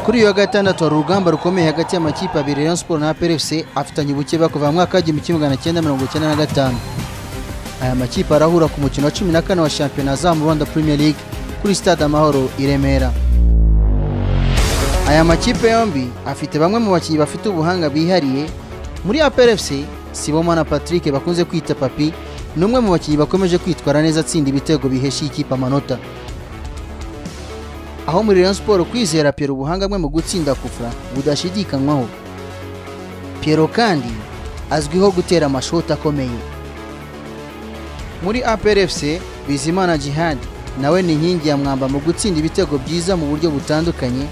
Kuri uyu wa gatandatu hari urugamba rukomeye hagati y'amakipe abiri Rayon Sport na APR FC afitanye ubukeba kuva mu mwaka w'igihumbi 1995. Aya makipe arahura ku mukino wa 14 wa shampiyona za mu Rwanda Premier League kuri Stade Amahoro i Remera. Aya makipe yombi afite bamwe mu bakinnyi bafite ubuhanga bihariye. Muri APR FC Sibomana Patrick bakunze kwita Papi numwe mu bakinnyi bakomeje kwitwara neza atsinda ibitego bihesha ikipe amanota. Aho muri Rayon Sport kwizera Pierre ubuhanga bwe mu gutsinda kufra budashidikanywaho. Pierre kandi azwiho gutera amashoti akomeye. Muri APR FC Bizimana Jihad nawe ni inkingi ya mwamba mu gutsinda ibitego byiza mu buryo butandukanye,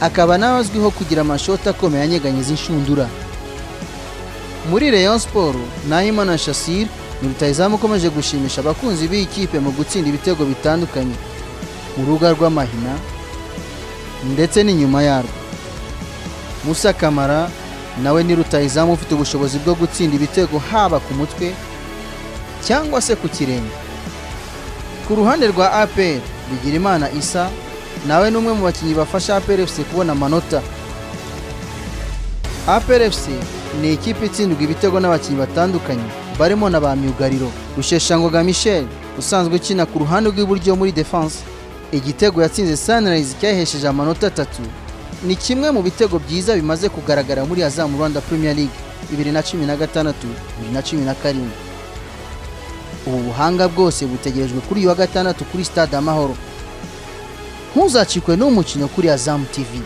akaba nawe azwiho kugira amashoti akomeye anyeganyeza inshundura. Muri Rayon Sport Nahimana Shassir ni rutahizamu ukomeje gushimisha abakunzi b'iyi kipe mu gutsinda ibitego bitandukanye mu ruga rw'amahina ndetse n'inyuma yarwo. Musa Kamara nawe ni rutahizamu ufite ubushobozi bwo gutsinda ibitego haba ku mutwe cyangwa se ku kirenge. Ku ruhande rwa APR Bigirimana Isa nawe numwe mu bakinnyi bafasha APR FC kubona amanota. APR FC ni ikipe itsindwa ibitego n'abakinnyi batandukanye barimo na ba myugariro Rusheshangoga Michel usanzwe ukina ku ruhande rw'iburyo muri defense. Igitego yatsinze Sunrise cyahesheje amanota 3 ni kimwe mu bitego byiza bimaze kugaragara muri Azam Rwanda Premier League 2016-2017. Ubu buhanga bwose butegerejwe kuri uyu wa gatandatu kuri Stade Amahoro. Ntuzacikwe n'umukino kuri Azam TV.